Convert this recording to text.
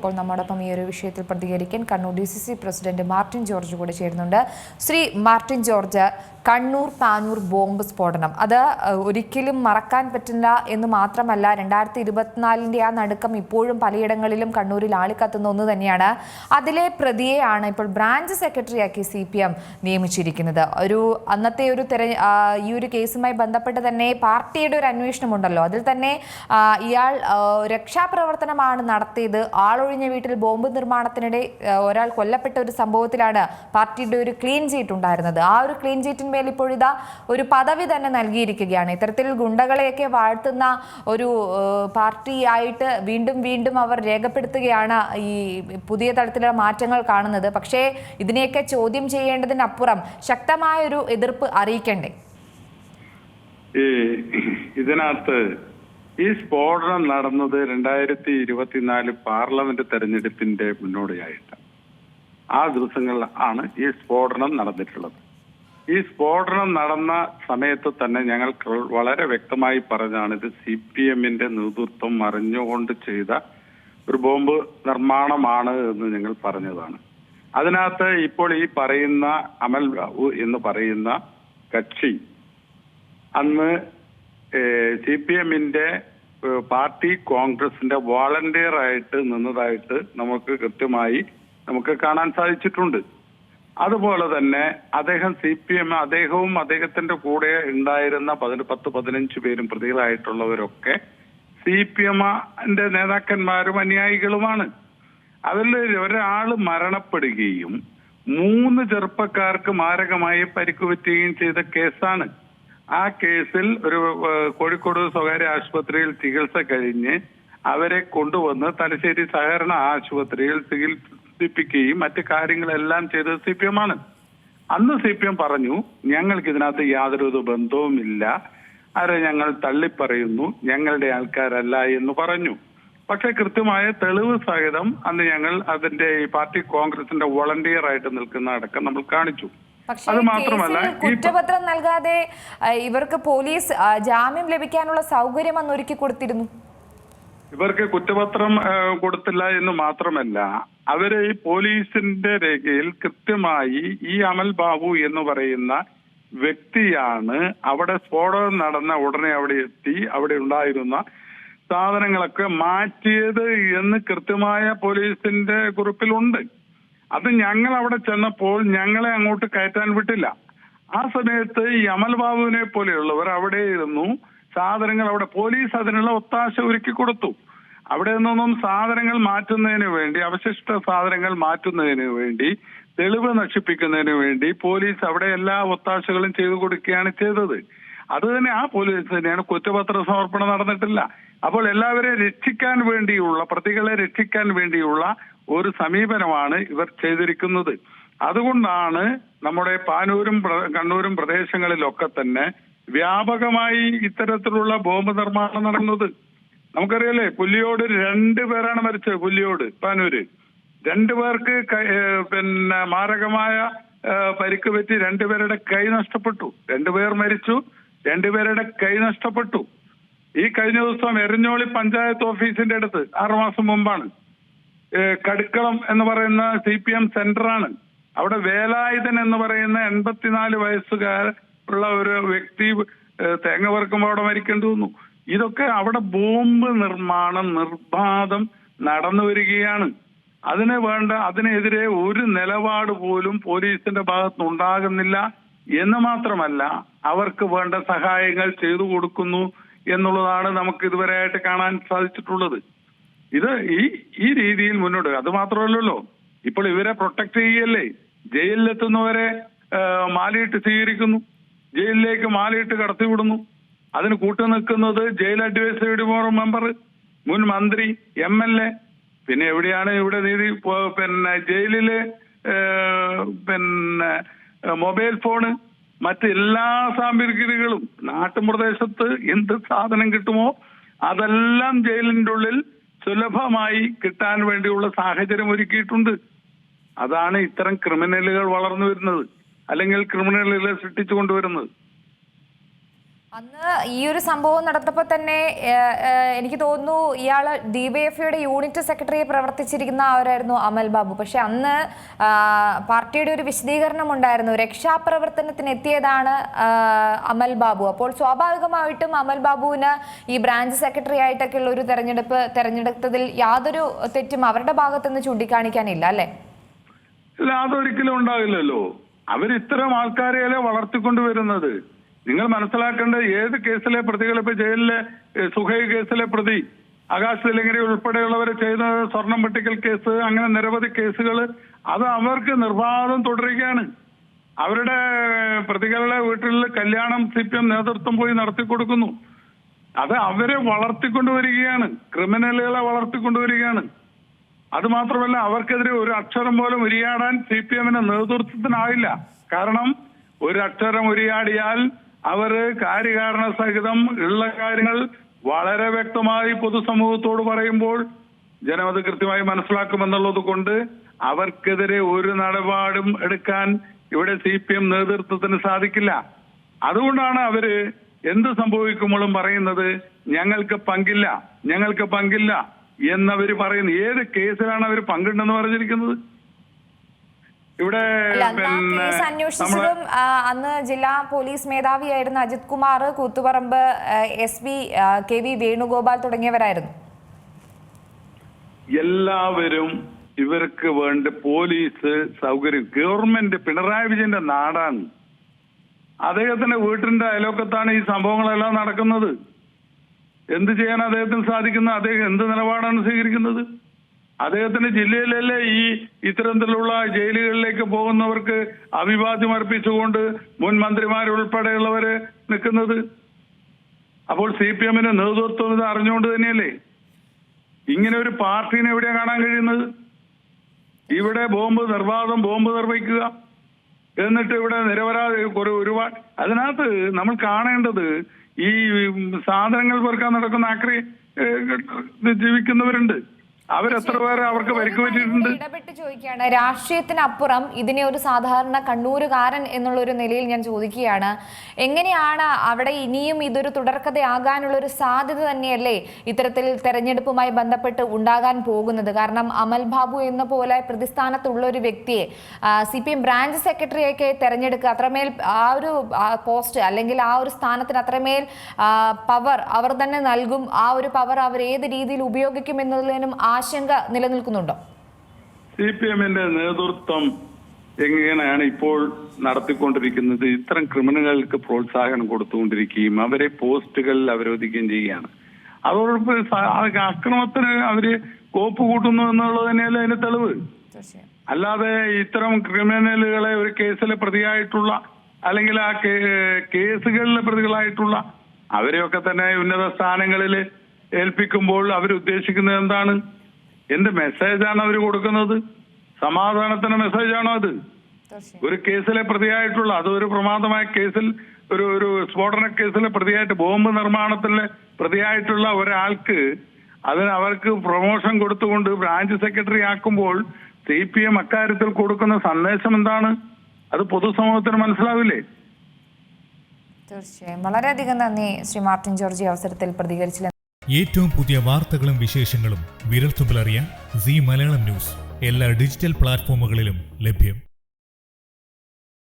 ഇപ്പോൾ നമ്മോടൊപ്പം ഈ ഒരു വിഷയത്തിൽ പ്രതികരിക്കാൻ കണ്ണൂർ DCC പ്രസിഡന്റ് മാർട്ടിൻ ജോർജ് കൂടെ ചേരുന്നുണ്ട്. ശ്രീ മാർട്ടിൻ ജോർജ്, കണ്ണൂർ പാനൂർ ബോംബ് സ്ഫോടനം അത് ഒരിക്കലും മറക്കാൻ പറ്റില്ല എന്ന് മാത്രമല്ല, 2024 ആ നടുക്കം ഇപ്പോഴും പലയിടങ്ങളിലും കണ്ണൂരിൽ ആളിക്കത്തുന്ന ഒന്ന് തന്നെയാണ്. അതിലെ പ്രതിയെയാണ് ഇപ്പോൾ ബ്രാഞ്ച് സെക്രട്ടറിയാക്കി CPM നിയമിച്ചിരിക്കുന്നത്. അന്നത്തെ ഈ ഒരു കേസുമായി ബന്ധപ്പെട്ട് തന്നെ പാർട്ടിയുടെ ഒരു അന്വേഷണമുണ്ടല്ലോ, അതിൽ തന്നെ ഇയാൾ രക്ഷാപ്രവർത്തനമാണ് നടത്തിയത്. ആളൊഴിഞ്ഞ വീട്ടിൽ ബോംബ് നിർമ്മാണത്തിനിടെ ഒരാൾ കൊല്ലപ്പെട്ട ഒരു സംഭവത്തിലാണ് പാർട്ടിയുടെ ഒരു ക്ലീൻ ചീറ്റ് ഉണ്ടായിരുന്നത്. ആ ഒരു ക്ലീൻ ചീറ്റിന്മേൽ ഇപ്പോഴിതാ ഒരു പദവി തന്നെ നൽകിയിരിക്കുകയാണ്. ഇത്തരത്തിൽ ഗുണ്ടകളെയൊക്കെ വാഴ്ത്തുന്ന ഒരു പാർട്ടിയായിട്ട് വീണ്ടും വീണ്ടും അവർ രേഖപ്പെടുത്തുകയാണ് ഈ പുതിയ തലത്തിലുള്ള മാറ്റങ്ങൾ കാണുന്നത്. പക്ഷേ ഇതിനെയൊക്കെ ചോദ്യം ചെയ്യേണ്ടതിനപ്പുറം ശക്തമായ ഒരു എതിർപ്പ് അറിയിക്കണ്ടേ? ഇതിനകത്ത് ഈ സ്ഫോടനം നടന്നത് 2024 പാർലമെന്റ് തെരഞ്ഞെടുപ്പിന്റെ മുന്നോടിയായിട്ട് ആ ദിവസങ്ങളിൽ ആണ് ഈ സ്ഫോടനം നടന്നിട്ടുള്ളത്. ഈ സ്ഫോടനം നടന്ന സമയത്ത് തന്നെ ഞങ്ങൾ വളരെ വ്യക്തമായി പറഞ്ഞാണ് ഇത് CPMന്റെ നേതൃത്വം അറിഞ്ഞുകൊണ്ട് ചെയ്ത ഒരു ബോംബ് നിർമ്മാണമാണ് എന്ന് ഞങ്ങൾ പറഞ്ഞതാണ്. അതിനകത്ത് ഇപ്പോൾ ഈ പറയുന്ന അമൽ ബാബു എന്ന് പറയുന്ന കക്ഷി അന്ന് CPMന്റെ പാർട്ടി കോൺഗ്രസിന്റെ വോളണ്ടിയർ ആയിട്ട് നിന്നതായിട്ട് നമുക്ക് കൃത്യമായി കാണാൻ സാധിച്ചിട്ടുണ്ട്. അതുപോലെ തന്നെ അദ്ദേഹവും അദ്ദേഹത്തിന്റെ കൂടെ ഉണ്ടായിരുന്ന 10-15 പേരും പ്രതികളായിട്ടുള്ളവരൊക്കെ CPMന്റെ നേതാക്കന്മാരും അനുയായികളുമാണ്. അതിൽ ഒരാൾ മരണപ്പെടുകയും 3 ചെറുപ്പക്കാർക്ക് മാരകമായി പരിക്കുപറ്റുകയും ചെയ്ത കേസാണ്. ആ കേസിൽ ഒരു കോഴിക്കോട് സ്വകാര്യ ആശുപത്രിയിൽ ചികിത്സ കഴിഞ്ഞ് അവരെ കൊണ്ടുവന്ന് തലശ്ശേരി സഹകരണ ആശുപത്രിയിൽ ചികിത്സിപ്പിക്കുകയും മറ്റു കാര്യങ്ങളെല്ലാം ചെയ്തത് CPM ആണ്. അന്ന് CPM പറഞ്ഞു, ഞങ്ങൾക്ക് ഇതിനകത്ത് യാതൊരു ബന്ധവുമില്ല, ആരെ ഞങ്ങൾ തള്ളിപ്പറയുന്നു, ഞങ്ങളുടെ ആൾക്കാരല്ല എന്ന് പറഞ്ഞു. പക്ഷെ കൃത്യമായ തെളിവ് സഹിതം അന്ന് ഞങ്ങൾ അതിന്റെ ഈ പാർട്ടി കോൺഗ്രസിന്റെ വോളണ്ടിയർ ആയിട്ട് നിൽക്കുന്ന അടക്കം നമ്മൾ കാണിച്ചു. അത് മാത്രമല്ല, കുറ്റപത്രം നൽകാതെ ഇവർക്ക് പോലീസ് ജാമ്യം ലഭിക്കാനുള്ള സൗകര്യം അന്ന് ഒരുക്കി കൊടുത്തിരുന്നു. ഇവർക്ക് കുറ്റപത്രം കൊടുത്തില്ല എന്ന് മാത്രമല്ല, അവര് ഈ പോലീസിന്റെ രേഖയിൽ കൃത്യമായി ഈ അമൽ ബാബു എന്ന് പറയുന്ന വ്യക്തിയാണ് അവിടെ സ്ഫോടനം നടന്ന ഉടനെ അവിടെ എത്തി അവിടെ ഉണ്ടായിരുന്ന സാധനങ്ങളൊക്കെ മാറ്റിയത് എന്ന് കൃത്യമായ പോലീസിന്റെ കുറിപ്പിലുണ്ട്. അത് ഞങ്ങൾ അവിടെ ചെന്നപ്പോൾ ഞങ്ങളെ അങ്ങോട്ട് കയറ്റാൻ വിട്ടില്ല. ആ സമയത്ത് ഈ അമൽ ബാബുവിനെ പോലെയുള്ളവർ അവിടെ ഇരുന്നു സാധനങ്ങൾ അവിടെ പോലീസ് അതിനുള്ള ഒത്താശ ഒരുക്കി കൊടുത്തു. അവിടെ നിന്നും സാധനങ്ങൾ മാറ്റുന്നതിന് വേണ്ടി, അവശിഷ്ട സാധനങ്ങൾ മാറ്റുന്നതിന് വേണ്ടി, തെളിവ് നശിപ്പിക്കുന്നതിന് വേണ്ടി പോലീസ് അവിടെ എല്ലാ ഒത്താശകളും ചെയ്തു കൊടുക്കുകയാണ് ചെയ്തത്. അത് തന്നെ ആ പോലീസ് തന്നെയാണ് കുറ്റപത്ര സമർപ്പണം നടന്നിട്ടില്ല. അപ്പോൾ എല്ലാവരെയും രക്ഷിക്കാൻ വേണ്ടിയുള്ള, പ്രതികളെ രക്ഷിക്കാൻ വേണ്ടിയുള്ള ഒരു സമീപനമാണ് ഇവർ ചെയ്തിരിക്കുന്നത്. അതുകൊണ്ടാണ് നമ്മുടെ പാനൂരും കണ്ണൂരും പ്രദേശങ്ങളിലൊക്കെ തന്നെ വ്യാപകമായി ഇത്തരത്തിലുള്ള ബോംബ് നിർമ്മാണം നടന്നത്. നമുക്കറിയാലേ, പുല്ലിയോട് 2 പേരാണ് മരിച്ചത്. പുല്ലിയോട് പാനൂര് 2 പേർക്ക് മാരകമായ പരിക്ക് പറ്റി 2 പേരുടെ കൈ നഷ്ടപ്പെട്ടു. 2 പേർ മരിച്ചു, 2 പേരുടെ കൈ നഷ്ടപ്പെട്ടു. ഈ കഴിഞ്ഞ ദിവസം എരഞ്ഞോളി പഞ്ചായത്ത് ഓഫീസിന്റെ അടുത്ത് 6 മാസം മുമ്പാണ്. കടുക്കളം എന്ന് പറയുന്ന CPM സെന്ററാണ്. അവിടെ വേലായുധൻ എന്ന് പറയുന്ന 84 വയസ്സുകാരുള്ള ഒരു വ്യക്തി തേങ്ങ വറുക്കുമ്പോൾ അവിടെ മരിക്കേണ്ടി വന്നു. ഇതൊക്കെ അവിടെ ബോംബ് നിർമ്മാണം നിർബാധം നടന്നു വരികയാണ്. അതിനെതിരെ ഒരു നിലപാട് പോലും പോലീസിന്റെ ഭാഗത്ത് ഉണ്ടാകുന്നില്ല എന്ന് മാത്രമല്ല, അവർക്ക് വേണ്ട സഹായങ്ങൾ ചെയ്തു കൊടുക്കുന്നു എന്നുള്ളതാണ് നമുക്ക് ഇതുവരെയായിട്ട് കാണാൻ സാധിച്ചിട്ടുള്ളത്. ഇത് ഈ രീതിയിൽ മുന്നോട്ട്. അത് മാത്രമല്ലല്ലോ, ഇപ്പോൾ ഇവരെ പ്രൊട്ടക്ട് ചെയ്യല്ലേ, ജയിലിലെത്തുന്നവരെ മാലയിട്ട് സ്വീകരിക്കുന്നു, ജയിലിലേക്ക് മാലയിട്ട് കടത്തിവിടുന്നു. അതിന് കൂട്ടുനിൽക്കുന്നത് ജയിൽ അഡ്വൈസറി ബോർഡ് മെമ്പർ, മുൻ മന്ത്രി, MLA. പിന്നെ എവിടെയാണ് ഇവിടെ നീതി? ജയിലിലെ മൊബൈൽ ഫോണ്, മറ്റെല്ലാ സാമഗ്രികളും നാട്ടുപ്രദേശത്ത് എന്ത് സാധനം കിട്ടുമോ അതെല്ലാം ജയിലിന്റെ ഉള്ളിൽ സുലഭമായി കിട്ടാൻ വേണ്ടിയുള്ള സാഹചര്യം ഒരുക്കിയിട്ടുണ്ട്. അതാണ് ഇത്തരം ക്രിമിനലുകൾ വളർന്നു വരുന്നത്, അല്ലെങ്കിൽ ക്രിമിനലുകളെ സൃഷ്ടിച്ചു കൊണ്ടുവരുന്നത്. അന്ന് ഈ ഒരു സംഭവം നടത്തപ്പോൾ തന്നെ എനിക്ക് തോന്നുന്നു ഇയാൾ ഡിവൈഎഫ്ഐയുടെ യൂണിറ്റ് സെക്രട്ടറിയെ പ്രവർത്തിച്ചിരിക്കുന്ന ആരായിരുന്നു അമൽ ബാബു. പക്ഷെ അന്ന് പാർട്ടിയുടെ ഒരു വിശദീകരണം ഉണ്ടായിരുന്നു, രക്ഷാപ്രവർത്തനത്തിന് എത്തിയതാണ് അമൽ ബാബു. അപ്പോൾ സ്വാഭാവികമായിട്ടും അമൽ ബാബുവിന് ഈ ബ്രാഞ്ച് സെക്രട്ടറി ആയിട്ടൊക്കെയുള്ള ഒരു തെരഞ്ഞെടുത്തതിൽ യാതൊരു തെറ്റും അവരുടെ ഭാഗത്തുനിന്ന് ചൂണ്ടിക്കാണിക്കാനില്ല അല്ലേ? ഇല്ല, അതൊരിക്കലും ഉണ്ടാവില്ലല്ലോ. അവരിത്തരം ആൾക്കാരെയല്ലേ വളർത്തിക്കൊണ്ടുവരുന്നത്. നിങ്ങൾ മനസ്സിലാക്കേണ്ട, ഏത് കേസിലെ പ്രതികൾ, ഇപ്പൊ ജയിലിലെ സുഹൈബ് കേസിലെ പ്രതി ആകാശ് തിലങ്കരി ഉൾപ്പെടെയുള്ളവരെ ചെയ്ത സ്വർണം വെട്ടിക്കൽ കേസ്, അങ്ങനെ നിരവധി കേസുകൾ, അത് അവർക്ക് നിർബാധം തുടരുകയാണ്. അവരുടെ പ്രതികളുടെ വീട്ടിൽ കല്യാണം CPM നേതൃത്വം പോയി നടത്തിക്കൊടുക്കുന്നു. അത് അവരെ വളർത്തിക്കൊണ്ടുവരികയാണ്, ക്രിമിനലുകളെ വളർത്തിക്കൊണ്ടുവരികയാണ്. അത് മാത്രമല്ല, അവർക്കെതിരെ ഒരു അക്ഷരം പോലും ഉരിയാടാൻ CPM-ന്റെ നേതൃത്വത്തിനാവില്ല. കാരണം ഒരു അക്ഷരം ഉരിയാടിയാൽ അവര് കാര്യകാരണ സഹിതം ഉള്ള കാര്യങ്ങൾ വളരെ വ്യക്തമായി പൊതുസമൂഹത്തോട് പറയുമ്പോൾ ജനം അത് കൃത്യമായി മനസ്സിലാക്കുമെന്നുള്ളത് കൊണ്ട് അവർക്കെതിരെ ഒരു നടപാടും എടുക്കാൻ ഇവിടെ CPM നേതൃത്വത്തിന് സാധിക്കില്ല. അതുകൊണ്ടാണ് അവര് എന്ത് സംഭവിക്കുമ്പോഴും പറയുന്നത് ഞങ്ങൾക്ക് പങ്കില്ല എന്നവര് പറയുന്നു. ഏത് കേസിലാണ് അവർ പങ്കിട്ടെന്ന് പറഞ്ഞിരിക്കുന്നത്? ഇവിടെ അന്വേഷിച്ചതും അന്ന് ജില്ലാ പോലീസ് മേധാവിയായിരുന്ന അജിത് കുമാർ, കൂത്തുപറമ്പ് SP KV വേണുഗോപാൽ തുടങ്ങിയവരായിരുന്നു. എല്ലാവരും ഇവർക്ക് വേണ്ട പോലീസ് സൗകര്യം, ഗവൺമെന്റ് പിണറായി വിജയന്റെ നാടാണ്. അദ്ദേഹത്തിന്റെ വീട്ടിന്റെ അയലോക്കത്താണ് ഈ സംഭവങ്ങളെല്ലാം നടക്കുന്നത്. എന്ത് ചെയ്യാൻ അദ്ദേഹത്തിന് സാധിക്കുന്നത്? അദ്ദേഹം എന്ത് നിലപാടാണ് സ്വീകരിക്കുന്നത്? അദ്ദേഹത്തിന്റെ ജില്ലയിലല്ലേ ഈ ഇത്തരത്തിലുള്ള ജയിലുകളിലേക്ക് പോകുന്നവർക്ക് അഭിവാദ്യം അർപ്പിച്ചുകൊണ്ട് മുൻ മന്ത്രിമാരുൾപ്പെടെയുള്ളവര് നിൽക്കുന്നത്. അപ്പോൾ CPM-ന്റെ നേതൃത്വം ഇത് അറിഞ്ഞുകൊണ്ട് തന്നെയല്ലേ ഇങ്ങനെ ഒരു പാർട്ടീനെ എവിടെയാ കാണാൻ കഴിയുന്നത്? ഇവിടെ നിർബാധം ബോംബ് നിർവഹിക്കുക, എന്നിട്ട് ഇവിടെ നിരപരാധി ഒരുപാട്. അതിനകത്ത് നമ്മൾ കാണേണ്ടത്, ഈ സാധനങ്ങൾ പെറുക്കാൻ നടക്കുന്ന ജീവിക്കുന്നവരുണ്ട്. അവരെത്ര പേരെ അവർക്ക് പരിക്ക് പറ്റിയിട്ടുണ്ട്? ഇടപെട്ട് ചോദിക്കുകയാണ്, രാഷ്ട്രീയത്തിനപ്പുറം ഇതിനെ ഒരു സാധാരണ കണ്ണൂരുകാരൻ എന്നുള്ള ഒരു നിലയിൽ ഞാൻ ചോദിക്കുകയാണ്, എങ്ങനെയാണ് അവിടെ ഇനിയും ഇതൊരു തുടർക്കഥയാകാനുള്ള ഒരു സാധ്യത തന്നെയല്ലേ ഇത്തരത്തിൽ തെരഞ്ഞെടുപ്പുമായി ബന്ധപ്പെട്ട് ഉണ്ടാകാൻ പോകുന്നത്? കാരണം അമൽ ബാബു എന്ന പോലെ പ്രതിസ്ഥാനത്തുള്ള ഒരു വ്യക്തിയെ CPM ബ്രാഞ്ച് സെക്രട്ടറിയൊക്കെ തെരഞ്ഞെടുക്കുക, അത്രമേൽ ആ ഒരു പോസ്റ്റ് അല്ലെങ്കിൽ ആ ഒരു സ്ഥാനത്തിന് അത്രമേൽ പവർ അവർ തന്നെ നൽകും. ആ ഒരു പവർ അവർ ഏത് രീതിയിൽ ഉപയോഗിക്കും എന്നതിലും ആശങ്ക നിലനിൽക്കുന്നുണ്ടോ? CPM-ന്റെ നേതൃത്വം എങ്ങനെയാണ് ഇപ്പോൾ നടത്തിക്കൊണ്ടിരിക്കുന്നത്? ഇത്തരം ക്രിമിനലുകൾക്ക് പ്രോത്സാഹനം കൊടുത്തുകൊണ്ടിരിക്കുകയും അവരെ പോസ്റ്റുകളിൽ അവരോധിക്കുകയും ചെയ്യുകയാണ്. അതോടൊപ്പം അക്രമത്തിന് അവര് കോപ്പ് കൂട്ടുന്നു എന്നുള്ളത് തന്നെയല്ലേ അതിന്റെ തെളിവ്. അല്ലാതെ ഇത്തരം ക്രിമിനലുകളെ ഒരു കേസിലെ പ്രതിയായിട്ടുള്ള അല്ലെങ്കിൽ ആ കേസുകളിലെ പ്രതികളായിട്ടുള്ള അവരെയൊക്കെ തന്നെ ഉന്നത സ്ഥാനങ്ങളിൽ ഏൽപ്പിക്കുമ്പോൾ അവരുദ്ദേശിക്കുന്നത് എന്താണ്? എന്ത് മെസ്സേജാണ് അവർ കൊടുക്കുന്നത്? സമാധാനത്തിന്റെ മെസ്സേജാണോ അത്? ഒരു കേസിലെ പ്രതിയായിട്ടുള്ള, അത് ഒരു പ്രമാദമായ കേസിൽ, ഒരു സ്ഫോടന കേസിലെ പ്രതിയായിട്ട്, ബോംബ് നിർമ്മാണത്തിലെ പ്രതിയായിട്ടുള്ള ഒരാൾക്ക് അവർക്ക് പ്രൊമോഷൻ കൊടുത്തുകൊണ്ട് ബ്രാഞ്ച് സെക്രട്ടറി ആക്കുമ്പോൾ CPM അക്കാര്യത്തിൽ കൊടുക്കുന്ന സന്ദേശം എന്താണ്? അത് പൊതുസമൂഹത്തിന് മനസ്സിലാവില്ലേ? തീർച്ചയായും. വളരെയധികം നന്ദി ശ്രീ മാർട്ടിൻ ജോർജ് അവസരത്തിൽ പ്രതികരിച്ചില്ല. ഏറ്റവും പുതിയ വാർത്തകളും വിശേഷങ്ങളും വിരൽത്തുമ്പിലറിയാൻ Zee മലയാളം ന്യൂസ് എല്ലാ ഡിജിറ്റൽ പ്ലാറ്റ്ഫോമുകളിലും ലഭ്യം.